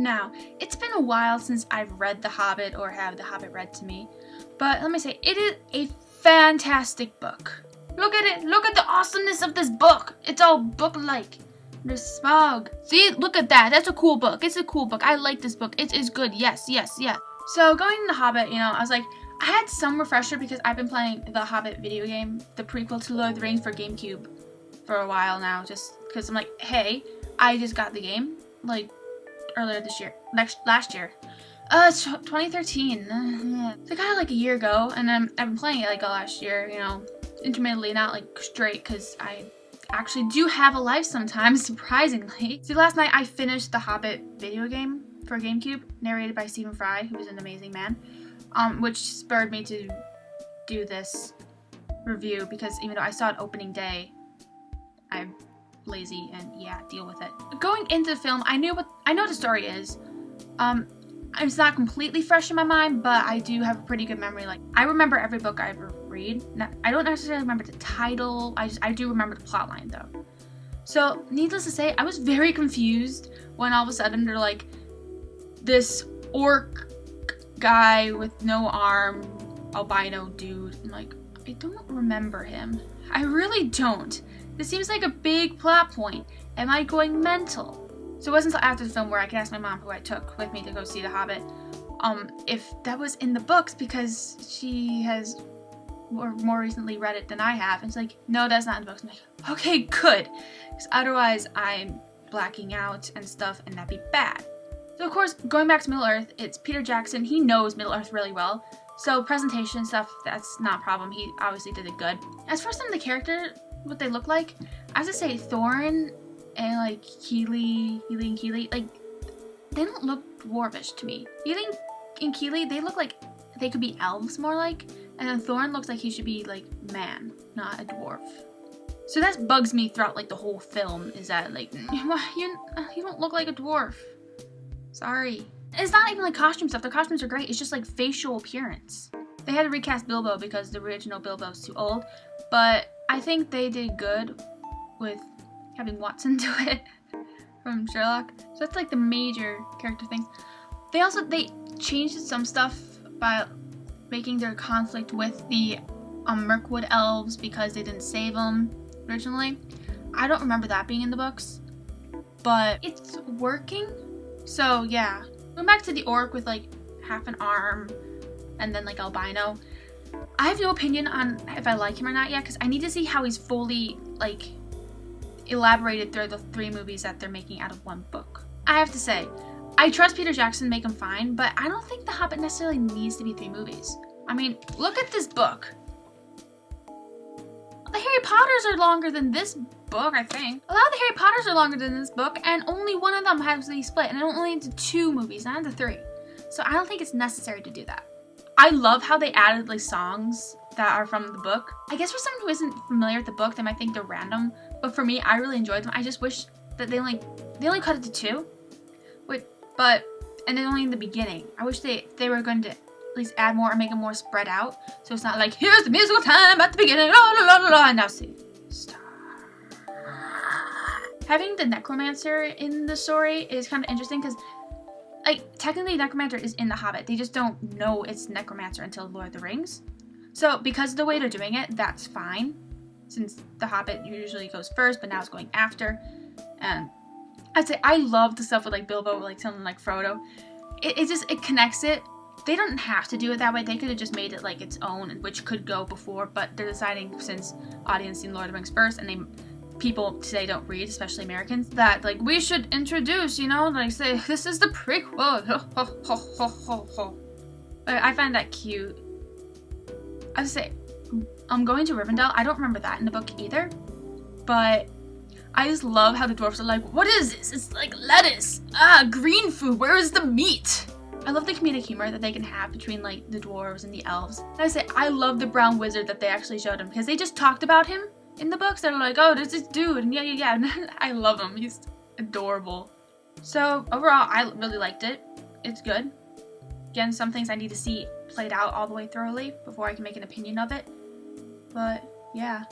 Now, it's been a while since I've read The Hobbit or have The Hobbit read to me, but let me say, it is a fantastic book. Look at it! Look at the awesomeness of this book! It's all book-like. There's smog. See? Look at that. That's a cool book. It's a cool book. I like this book. It is good. Yes, yes, yes. So, going into Hobbit, I was like, I had some refresher because I've been playing the Hobbit video game, the prequel to Lord of the Rings for GameCube for a while now, just because I'm like, hey, I just got the game, like, earlier this year, last year. It's 2013. So I got it like a year ago, and I've been playing it like all last year, intermittently, not like straight, because I actually do have a life sometimes, surprisingly. See, last night I finished the Hobbit video game for GameCube, narrated by Stephen Fry, who is an amazing man, which spurred me to do this review, because even though I saw it opening day, I'm lazy and deal with it. Going into the film, I know what the story is. It's not completely fresh in my mind, but I do have a pretty good memory. Like, I remember every book I ever read. I don't necessarily remember the title. I do remember the plot line though. So, needless to say, I was very confused when all of a sudden they're like, this orc guy with no arm, albino dude. I'm like, I don't remember him. I really don't. This seems like a big plot point. Am I going mental? So it wasn't until after the film where I could ask my mom, who I took with me to go see The Hobbit, if that was in the books, because she has more recently read it than I have. And it's like, no, that's not in the books. I'm like, okay, good. Because otherwise I'm blacking out and stuff, and that'd be bad. So of course, going back to Middle-earth, it's Peter Jackson. He knows Middle-earth really well. So presentation stuff, that's not a problem. He obviously did it good. As for some of the characters, what they look like, I have to say Thorin and like Keely, like, they don't look dwarvish to me. Keely and Keely, they look like they could be elves more like, and then Thorin looks like he should be like man, not a dwarf. So that bugs me throughout like the whole film, is that like, you don't look like a dwarf. Sorry. It's not even like costume stuff. The costumes are great. It's just like facial appearance. They had to recast Bilbo because the original Bilbo's too old, but I think they did good with having Watson do it from Sherlock. So that's like the major character things. They changed some stuff by making their conflict with the Mirkwood elves because they didn't save them originally. I don't remember that being in the books, but it's working. So yeah. Going back to the orc with like half an arm and then like albino, I have no opinion on if I like him or not yet, because I need to see how he's fully like elaborated through the 3 movies that they're making out of 1 book. I have to say, I trust Peter Jackson to make him fine, but I don't think The Hobbit necessarily needs to be 3 movies. I mean, look at this book. The Harry Potters are longer than this book, I think. A lot of the Harry Potters are longer than this book, and only one of them has to be split, and only into 2 movies, not into 3. So I don't think it's necessary to do that. I love how they added like songs that are from the book. I guess for someone who isn't familiar with the book, they might think they're random, but for me, I really enjoyed them. I just wish that they only cut it to 2, and then only in the beginning. I wish they were going to at least add more or make it more spread out, so it's not like, here's the musical time at the beginning, la la la la la, and now see. Stop. Having the necromancer in the story is kind of interesting because, like, technically necromancer is in The Hobbit. They just don't know it's necromancer until Lord of the Rings. So because of the way they're doing it, that's fine, since The Hobbit usually goes first, but now it's going after. And I'd say I love the stuff with like Bilbo, like something like Frodo. It connects it. They don't have to do it that way. They could have just made it like its own, which could go before, but they're deciding, since audience seen Lord of the Rings first, and people today don't read, especially Americans, that like we should introduce, like say, this is the prequel. I find that cute. I would say, I'm going to Rivendell. I don't remember that in the book either, but I just love how the dwarves are like, what is this? It's like lettuce. Green food. Where is the meat? I love the comedic humor that they can have between like the dwarves and the elves. And I say, I love the brown wizard that they actually showed him, because they just talked about him in the books. They're like, oh, there's this dude, and yeah. I love him. He's adorable. So overall, I really liked it. It's good. Again, some things I need to see played out all the way thoroughly before I can make an opinion of it. But yeah.